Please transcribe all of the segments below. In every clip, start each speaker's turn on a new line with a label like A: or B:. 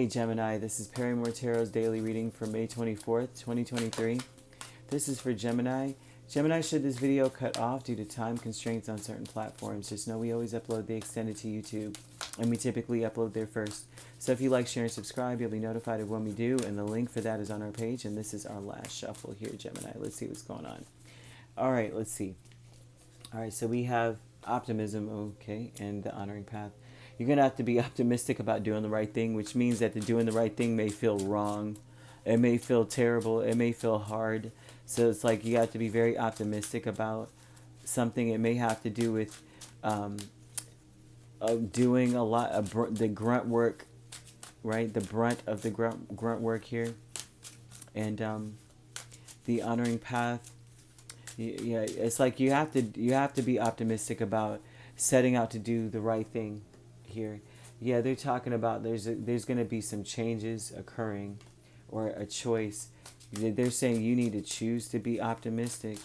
A: Hey Gemini, this is Perrymore Tarot's daily reading for May 24th, 2023. This is for Gemini. Gemini, should this video cut off due to time constraints on certain platforms, just know we always upload the extended to YouTube, and we typically upload there first. So if you like, share, and subscribe, you'll be notified of when we do, and the link for that is on our page, and this is our last shuffle here, Gemini. Let's see what's going on. All right, let's see. All right, so we have optimism, okay, and the honoring path. You're going to have to be optimistic about doing the right thing, which means that the doing the right thing may feel wrong. It may feel terrible. It may feel hard. So it's like you have to be very optimistic about something. It may have to do with doing a lot of the grunt work, right? The brunt of the grunt work here. And the honoring path. Yeah, it's like you have to be optimistic about setting out to do the right thing here. Yeah, they're talking about there's going to be some changes occurring, or a choice. They're saying you need to choose to be optimistic,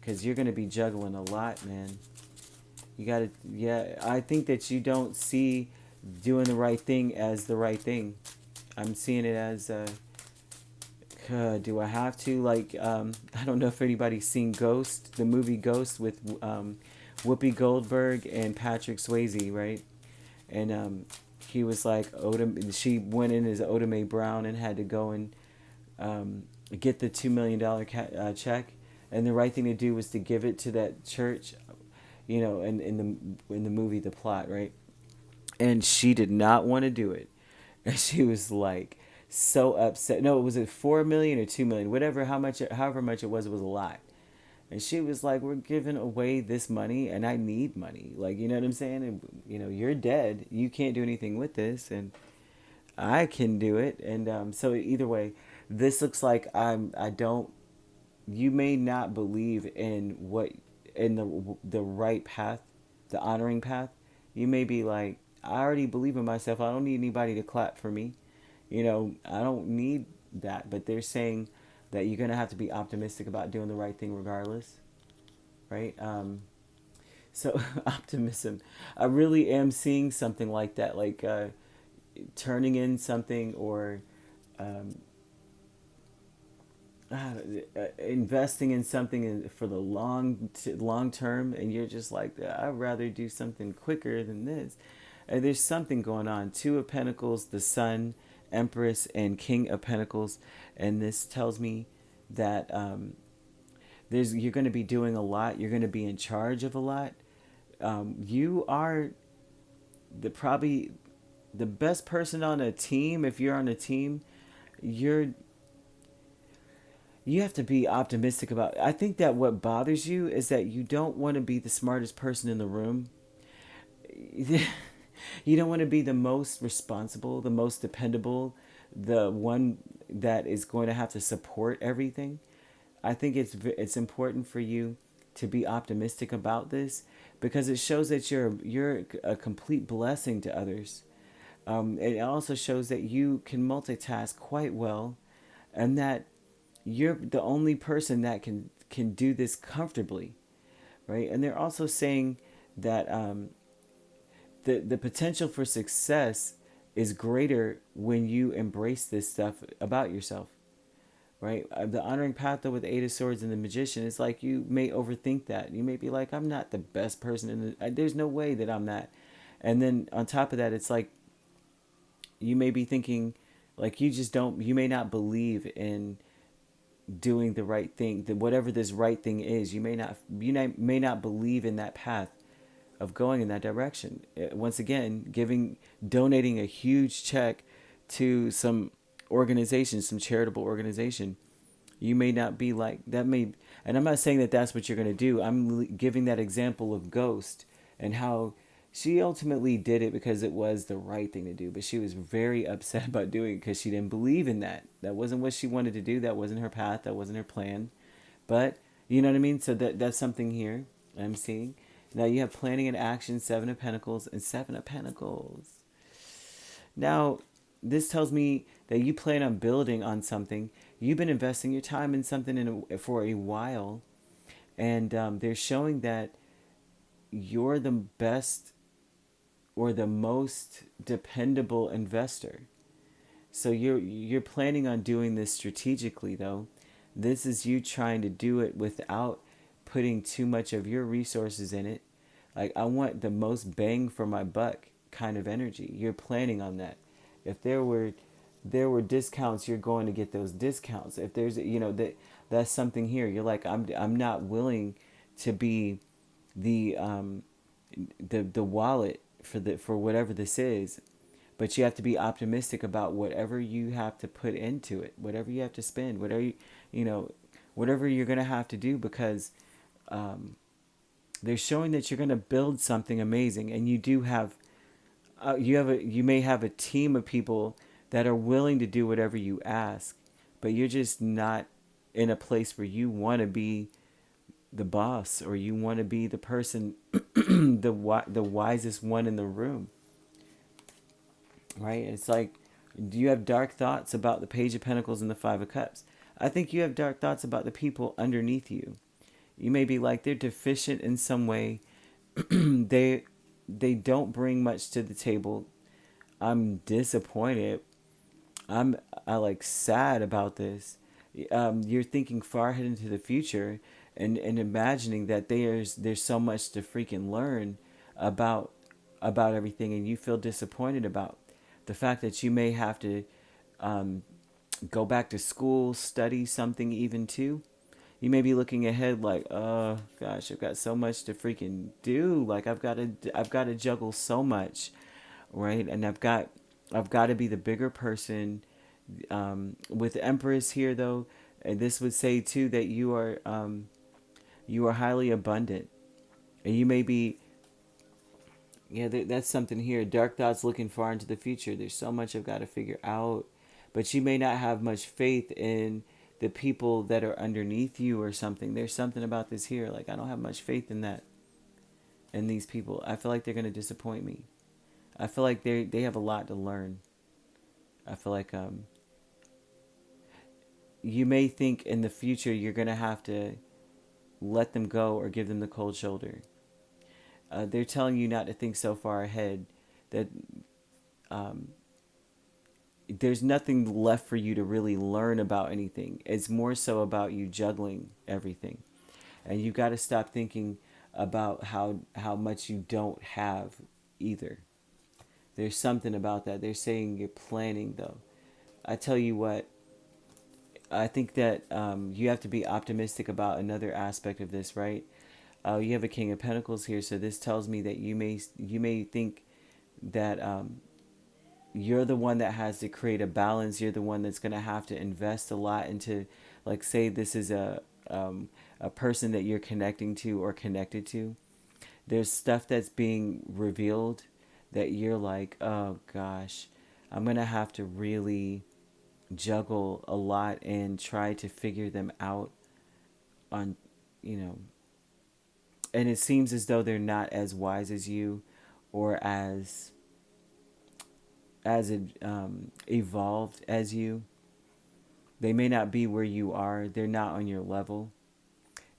A: because you're going to be juggling a lot, man. You got to, yeah, I think that you don't see doing the right thing as the right thing. I'm seeing it as do I have to, like, I don't know if anybody's seen Ghost, the movie Ghost, with Whoopi Goldberg and Patrick Swayze, right? And he was like, she went in as Oda Mae Brown and had to go and get the $2 million check. And the right thing to do was to give it to that church, you know, in the movie, the plot, right? And she did not want to do it. And she was like so upset. No, was it 4 million or 2 million? Whatever, however much it was a lot. And she was like, we're giving away this money and I need money. Like, you know what I'm saying? And, you know, you're dead. You can't do anything with this. And I can do it. And so either way, this looks like you may not believe in the right path, the honoring path. You may be like, I already believe in myself. I don't need anybody to clap for me. You know, I don't need that. But they're saying that you're going to have to be optimistic about doing the right thing regardless, right? So optimism. I really am seeing something like that, like turning in something, or investing in something for the long term, and you're just like, I'd rather do something quicker than this. And there's something going on. Two of Pentacles, the Sun, Empress, and King of Pentacles, and this tells me that you're going to be doing a lot. You're going to be in charge of a lot. You are probably the best person on a team. If you're on a team, you have to be optimistic about. I think that what bothers you is that you don't want to be the smartest person in the room. You don't want to be the most responsible, the most dependable, the one that is going to have to support everything. I think it's important for you to be optimistic about this, because it shows that you're a complete blessing to others. It also shows that you can multitask quite well, and that you're the only person that can do this comfortably, right? And they're also saying that the potential for success is greater when you embrace this stuff about yourself, right? The honoring path, though, with the Eight of Swords and the Magician, it's like you may overthink that. You may be like, I'm not the best person there's no way that I'm that. And then on top of that, it's like you may be thinking, like, you may not believe in doing the right thing, that whatever this right thing is, you may not believe in that path of going in that direction. Once again, donating a huge check to some organization, some charitable organization, you may not be like that. And I'm not saying that that's what you're going to do. I'm giving that example of Ghost, and how she ultimately did it because it was the right thing to do, but she was very upset about doing it because she didn't believe in that. That wasn't what she wanted to do. That wasn't her path. That wasn't her plan. But you know what I mean? So that's something here I'm seeing. Now you have planning and action, Seven of Pentacles and Seven of Pentacles. Now, this tells me that you plan on building on something. You've been investing your time in something for a while. And they're showing that you're the best or the most dependable investor. So you're planning on doing this strategically, though. This is you trying to do it without putting too much of your resources in it. Like, I want the most bang for my buck kind of energy. You're planning on that. If there were discounts, you're going to get those discounts. If there's, that's something here. You're like, I'm not willing to be the the wallet for whatever this is, but you have to be optimistic about whatever you have to put into it, whatever you have to spend, whatever you know whatever you're going to have to do, because they're showing that you're going to build something amazing. And you do have you may have a team of people that are willing to do whatever you ask, but you're just not in a place where you want to be the boss, or you want to be the person, the wisest one in the room, right? It's like, do you have dark thoughts about the Page of Pentacles and the Five of Cups? I think you have dark thoughts about the people underneath you. You may be like, they're deficient in some way. They don't bring much to the table. I'm disappointed. I like sad about this. You're thinking far ahead into the future, and imagining that there's so much to freaking learn about everything, and you feel disappointed about the fact that you may have to go back to school, study something even too. You may be looking ahead like, oh gosh, I've got so much to freaking do. Like, I've got to juggle so much, right? And I've got to be the bigger person. With the Empress here, though, and this would say too that you are highly abundant, and you may be, yeah, that's something here. Dark thoughts looking far into the future. There's so much I've got to figure out, but you may not have much faith in the people that are underneath you or something. There's something about this here. Like, I don't have much faith in that, in these people. I feel like they're gonna disappoint me. I feel like they have a lot to learn. I feel like you may think in the future you're gonna have to let them go or give them the cold shoulder. They're telling you not to think so far ahead, that there's nothing left for you to really learn about anything. It's more so about you juggling everything. And you've got to stop thinking about how much you don't have either. There's something about that. They're saying you're planning, though. I tell you what, I think that you have to be optimistic about another aspect of this, right? You have a King of Pentacles here, so this tells me that you may think that you're the one that has to create a balance. You're the one that's going to have to invest a lot into, like, say this is a person that you're connecting to or connected to. There's stuff that's being revealed that you're like, oh gosh, I'm going to have to really juggle a lot and try to figure them out on, you know, and it seems as though they're not as wise as you, or as evolved as you. They may not be where you are. They're not on your level.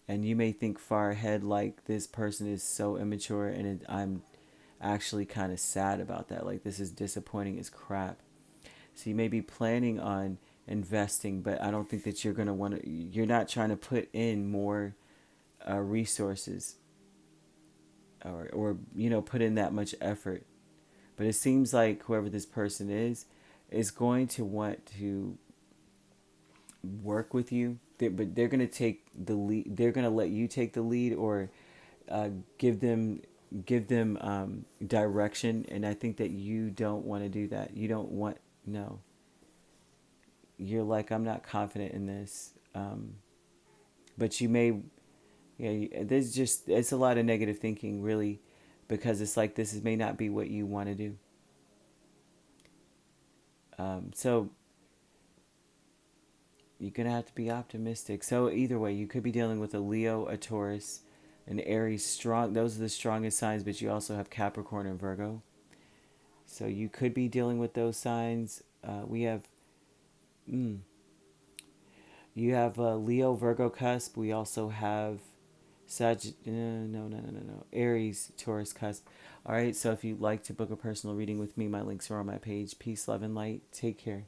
A: And you may think far ahead, like, this person is so immature, and I'm actually kind of sad about that. Like, this is disappointing as crap. So you may be planning on investing, but I don't think that you're going to want to, you're not trying to put in more resources, or put in that much effort. But it seems like whoever this person is going to want to work with you. But they're going to take the lead. They're going to let you take the lead, or give them direction. And I think that you don't want to do that. You don't want, no. You're like, I'm not confident in this. But you may, yeah. It's a lot of negative thinking, really, because it's like this may not be what you want to do. So you're going to have to be optimistic. So either way, you could be dealing with a Leo, a Taurus, an Aries. Strong. Those are the strongest signs, but you also have Capricorn and Virgo. So you could be dealing with those signs. We have, you have Leo, Virgo cusp. We also have no. Aries, Taurus cusp. All right, so if you'd like to book a personal reading with me, my links are on my page. Peace, love, and light. Take care.